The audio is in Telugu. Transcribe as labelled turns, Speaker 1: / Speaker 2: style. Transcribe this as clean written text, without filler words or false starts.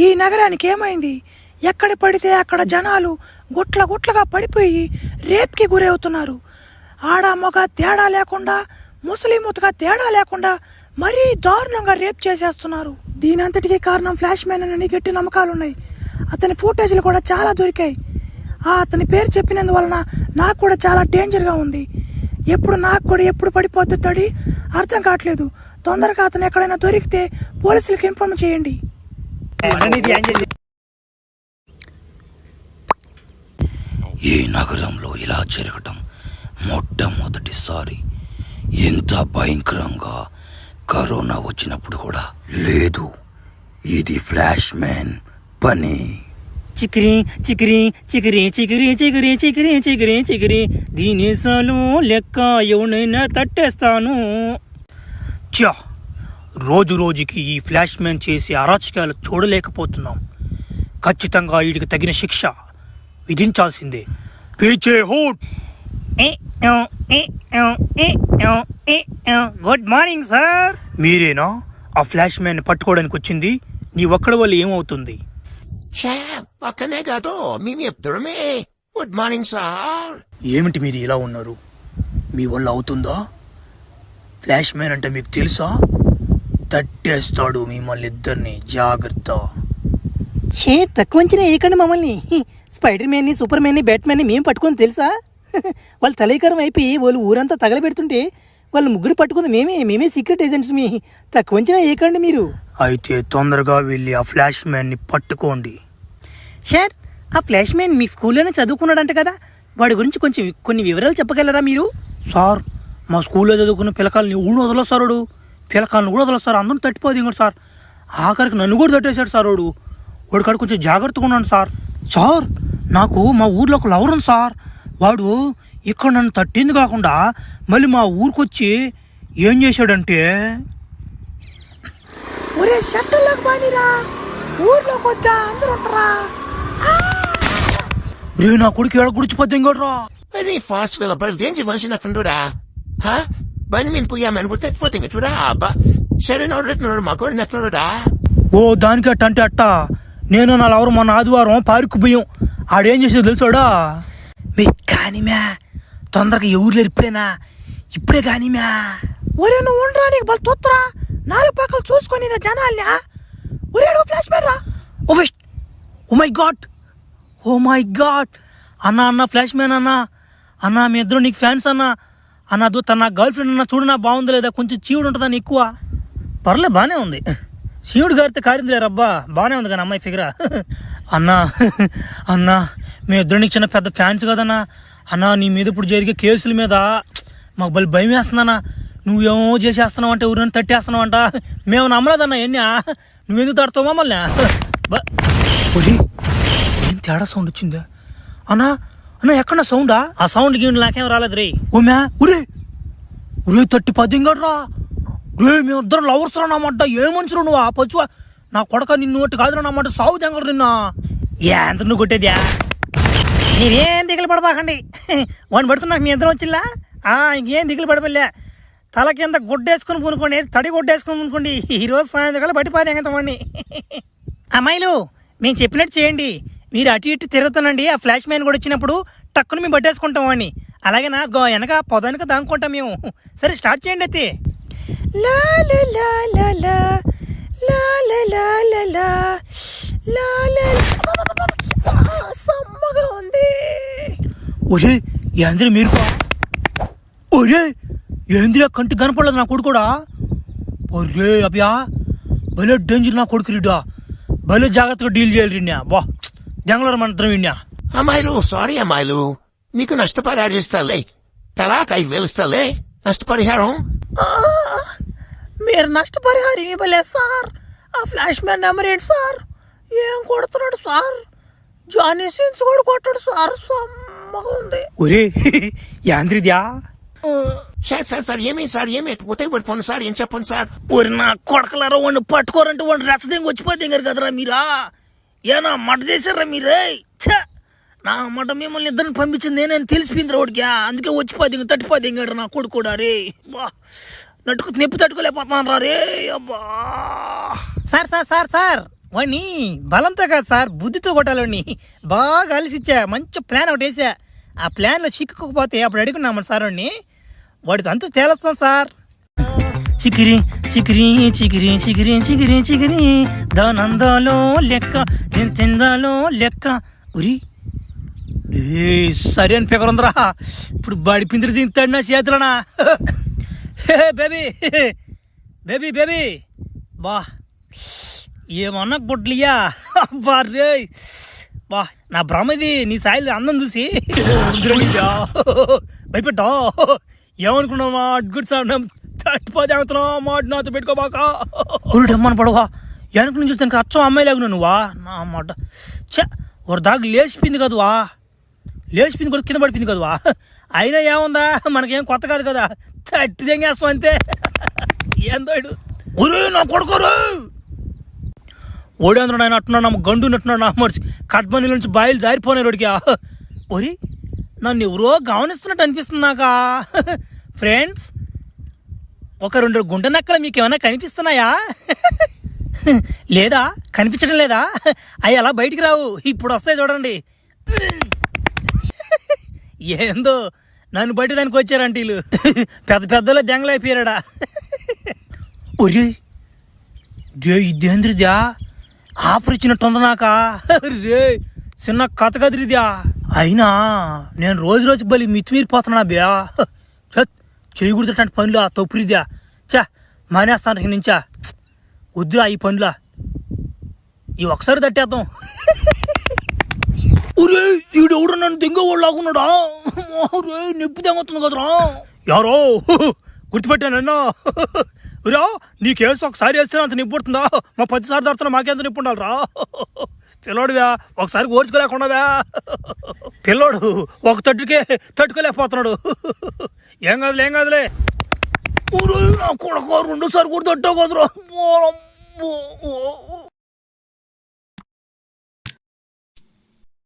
Speaker 1: ఈ నగరానికి ఏమైంది? ఎక్కడ పడితే అక్కడ జనాలు గుట్ల గుట్లగా పడిపోయి రేప్కి గురవుతున్నారు. ఆడ మగ తేడా లేకుండా, ముస్లింగా తేడా లేకుండా మరీ దారుణంగా రేప్ చేసేస్తున్నారు. దీనంతటికీ కారణం ఫ్లాష్ మ్యాన్ అని గట్టి నమ్మకాలున్నాయి. అతని ఫుటేజ్లు కూడా చాలా దొరికాయి. అతని పేరు చెప్పినందువలన నాకు కూడా చాలా డేంజర్గా ఉంది. ఎప్పుడు పడిపోద్ది తడి అర్థం కావట్లేదు. తొందరగా అతను ఎక్కడైనా దొరికితే పోలీసులకు ఇన్ఫార్మ్ చేయండి.
Speaker 2: ఈ నగరంలో ఇలా జరగటం మొట్టమొదటిసారి. ఎంత భయంకరంగా కరోనా వచ్చినప్పుడు కూడా లేదు. ఇది ఫ్లాష్ మ్యాన్ పని.
Speaker 3: చికిరి చికిరి చికిరి చికిరి చికిరి చికిరి చికిరి చికిరి దీనిసాలు లెక్క ఎవనైనా తట్టేస్తాను. చా, రోజు రోజుకి ఈ ఫ్లాష్ మ్యాన్ చేసే అరాచకాలు చూడలేకపోతున్నాం. ఖచ్చితంగా వీడికి తగిన శిక్ష విధించాల్సిందే. పీచే హోట్. Good morning sir. మీరేనా ఆ ఫ్లాష్ మ్యాన్ పట్టుకోవడానికి వచ్చింది? నీ ఒక్కడి వల్ల ఏమవుతుంది?
Speaker 4: పక్కనే కాదు మేము చెప్తామే. Good morning sir.
Speaker 3: ఏమిటి మీరు ఇలా ఉన్నారు? మీ వల్ల అవుతుందా? ఫ్లాష్ మ్యాన్ అంటే మీకు తెలుసా? తట్టేస్తాడు మిమ్మల్ని ఇద్దరిని, జాగ్రత్త. షేర్ తక్కువ అంచనా వేయకండి మమ్మల్ని. స్పైడర్ మ్యాన్ని, సూపర్ మ్యాన్ని, బ్యాట్మ్యాన్ని మేము పట్టుకొని తెలుసా? వాళ్ళు తలైకరం అయిపోయి వాళ్ళు ఊరంతా తగలబెడుతుంటే వాళ్ళు ముగ్గురు పట్టుకుంది మేమే సీక్రెట్ ఏజెంట్స్. మీ తక్కువ అంచనా వేయకండి మీరు. అయితే తొందరగా వెళ్ళి ఆ ఫ్లాష్ మ్యాన్ని పట్టుకోండి. సార్, ఆ ఫ్లాష్ మ్యాన్ మీ స్కూల్లోనే చదువుకున్నాడంట కదా, వాడి గురించి కొన్ని వివరాలు చెప్పగలరా మీరు? సార్, మా స్కూల్లో చదువుకున్న పిల్లకాయలని ఊడు వదలొస్తాడు. పిల్లకాయలను కూడా వదలొస్తారు. అందరూ తట్టిపోదు ఇంకోటి సార్. ఆఖరికి నన్ను కూడా తట్టేశాడు సార్. వాడు కాడ కొంచెం జాగ్రత్తగా ఉన్నాను సార్. సార్, నాకు మా ఊర్లో ఒక లవర్ ఉంది సార్. వాడు ఇక్కడ నన్ను తట్టింది కాకుండా మళ్ళీ మా ఊరికొచ్చి ఏం చేశాడంటే,
Speaker 1: ఒరే షట్టల్లోకి బానిరా, ఊర్లోకి వచ్చా అందరూ ఉంటారా.
Speaker 3: రే నా కొడుకు ఏడ గుడిచిపోద్ది ఇంకోట్రా.
Speaker 4: Very fast fella, but దేంచి మనిషి నాకు చూడా. బండి మీద పోయామని కూడా తగ్గిపోతుంది చూడా. సరే నోడు మా కూడా నెట్లుడా.
Speaker 3: ఓ దానికి అట్ట అంటే అట్ట. నేను నా లవరు మొన్న ఆదివారం పార్కు పోయాం. ఆడేం చేసేది తెలుసాడా? మీ కానీ మ్యా, తొందరగా ఎవరు ఇప్పుడే కానీ మ్యా.
Speaker 1: ఒరే నువ్వు ఉండరా, నీకు బల్ తొత్తరా. 4 పక్కలు చూసుకొని నా జనాల్ని. ఒరే ఫ్లాష్ మ్యాన్ రా.
Speaker 3: ఓ మై గాడ్ అన్న ఫ్లాష్ మ్యాన్ అన్న మీ ఇద్దరు నీకు ఫ్యాన్స్ అన్న తన గర్ల్ ఫ్రెండ్ అన్న చూడు, నా బాగుంది లేదా, కొంచెం చీవుడు ఉంటుందని ఎక్కువ. పర్లే బాగానే ఉంది. శివుడు గారితో కారిందిలే రబ్బా, బాగానే ఉంది కానీ అమ్మాయి ఫిగరా. అన్నా మీ ఇద్దరు నీకు చిన్న పెద్ద ఫ్యాన్స్ కదన్నా. నీ మీద ఇప్పుడు జరిగే కేసుల మీద మాకు బలి భయం వేస్తుందన్నా. నువ్వేమో చేసేస్తున్నావు అంటే ఊరిని తట్టేస్తున్నావు అంట. మేము నమ్మలేదన్నా. ఎన్ని నువ్వెందుకు తడతావు మమ్మల్ని? ఏం తేడా సౌండ్ వచ్చిందా అన్నా? ఎక్కడ సౌండా? ఆ సౌండ్ గీండి నాకేం రాలేదు రే. ఒరే 30 ఇంకట్రా రే. మేమిద్దరం లవర్స్ రానమాట. ఏ మనుషులు నువ్వు? ఆ పచ్చువా నా కొడక, నిన్ను ఒకటి కాదు రానమాట. సాగు తెంగరు నిన్న. ఎంత నువ్వు కొట్టేద్యా? మీరేం దిగులు పడబాకండి. వాడిని పడుతున్నా మీ ఇద్దరం వచ్చిల్లా. ఇంకేం దిగులు పడబల్లే. తల కింద గుడ్డేసుకుని పూనుకోండి, తడి గుడ్డేసుకుని పూనుకోండి. ఈరోజు సాయంత్రం బట్టిపోతే ఎంగతమండి. అమ్మాయిలు, మేము చెప్పినట్టు చేయండి. మీరు అటు ఇటు తిరుగుతానండి. ఆ ఫ్లాష్ మ్యాన్ కూడా వచ్చినప్పుడు టక్కును మేము పట్టేసుకుంటాం వాడిని. అలాగే నా వెనక పొదానికి దాంకుంటాం మేము. సరే స్టార్ట్ చేయండి. అయితే
Speaker 1: సమ్మగా ఉంది.
Speaker 3: ఒరే ఏంద్ర మీరు? ఒరే ఏంద్ర కంటి కనపడలేదు నా కొడుకు కూడా. ఒరే అబ్యా భలే డేంజర్ నా కొడుకు రీడా. భలే జాగ్రత్తగా డీల్ చేయాలి రీడ్యా. బా జంగళూరు మంత్రం విన్యా.
Speaker 4: అమ్మాయిలు సారీ అమ్మాయిలు, మీకు నష్టపరిహారం ఇస్తాలే. తలాక్ 5,000 ఇస్తాలే నష్టపరిహారం.
Speaker 1: మీరు నష్టపరిహారం ఇవ్వలేదు సార్. ఆ ఫ్లాష్ మ్యాన్ నెంబర్ ఏంటి సార్? ఏం కొడుతున్నాడు సార్? జానీ సీన్స్ కూడా కొట్టాడు సార్. సమ్మగా ఉంది.
Speaker 3: ఒరే యాంద్రిద్యా.
Speaker 4: సార్ ఏమేమి సార్? ఏమేమి పోతే పడిపోను సార్, ఏం చెప్పండి సార్.
Speaker 3: ఒరి నా కొడకలారా, వాడిని పట్టుకోరంటే వాడిని రెచ్చదేంగి వచ్చిపోతే కదరా మీరా. ఏనా మట చేశారా మీరే? నా మట మిమ్మల్ని ఇద్దరిని పంపించింది నేనేం తెలిసిపోయింది రోడ్కి. అందుకే వచ్చిపోతే తట్టిపోతే నా కొడుకు కూడా. రే బా నట్టుకు నొప్పి తట్టుకోలేకపోతున్నాను రా రే. అబ్బా
Speaker 1: సార్ సార్ సార్ సార్
Speaker 3: వాడిని బలంతో కాదు సార్, బుద్ధితో కొట్టాలని బాగా అలిసిచ్చా. మంచి ప్లాన్ ఒకటి వేసా. ఆ ప్లాన్లో చిక్కుకోకపోతే అప్పుడు అడుగున్నాము సార్ వాడిని. వాడితో అంతా తేలుస్తాం సార్. చికిరి చికిరి చికిరి చికిరి చికిరి చికిరి దానందాలో లెక్క నేను తిందాలో లెక్క. ఉరి సరే అని పెకరుందరా. ఇప్పుడు బడి పిందిరి తింటాడు నా చేతులనా. బేబీ బేబీ బేబీ బా ఏమన్నా గుడ్లియా బా రే బా. నా భ్రమది నీ సాయిలు అందం చూసి భయపెట్టా. ఏమనుకున్నావా గుడ్ సార్ తట్టిపోతేస్తున్నావు మాట నాతో పెట్టుకోబాక. ఊరిడమ్మని పడవా వెనక నుంచి చూస్తే అచ్చం అమ్మాయిలాగున్నా నువ్వా నా మాట. చ ఒక దాకా లేచిపోయింది కదవా, లేచిపోయింది కూడా కింద పడిపోయింది కదవా. అయినా ఏముందా మనకేం కొత్త కాదు కదా, తట్టి తెంగేస్తాం అంతే. ఏందో ఊరు నా కొడుకోరు ఓడేంద్ర ఆయన అట్టున్నాడు నమ్మ గండు నట్టున్నాడు నా మర్చి కట్మనీ నుంచి బాయిలు జారిపోయినారు వాడికి. ఒరి నన్ను ఎవరో గమనిస్తున్నట్టు అనిపిస్తుంది నాకా. ఫ్రెండ్స్ ఒక 2 గుంట నక్కలు మీకు ఏమైనా కనిపిస్తున్నాయా? లేదా కనిపించడం లేదా? అవి అలా బయటికి రావు, ఇప్పుడు వస్తాయి చూడండి. ఏందో నన్ను బట్టి దానికి వచ్చారంటే వీళ్ళు పెద్ద పెద్దలో దెంగలైపోయాడా. ఒరే ఇదేంద్రిద్యా ఆఫర్ ఇచ్చినట్టుంది నాకా. రే చిన్న కథ కదిరిద్యా. అయినా నేను రోజు బలి మితిమీరిపోతున్నా బ్యా. చేయకూడదటువంటి పనులు తప్పురిద్యా. చా మానేస్తాను నుంచా. వద్దురా ఈ పనులా, ఈ ఒకసారి తట్టేద్దాం. ఒరే ఈడెవడు నన్ను దెంగవాడు లాగున్నాడా. రే నొప్పి దెంగొస్తుంది కదరా. ఎవరో గుర్తుపెట్టానన్నా. రా నీ కేసు ఒకసారి వేస్తే అంత నిప్పు పడుతుందా, మా 10 సార్లు దొరుకుతున్నా మాకెంత నిప్పు ఉండాలిరా. పిల్లోడువా ఒకసారి ఓర్చుకోలేకుండావా. పిల్లోడు ఒక తట్టుకోలేకపోతున్నాడు. ఏం కాదులే. ఊరు నా కొడుకు 2 సార్లు కూడా తట్టావు కదరా.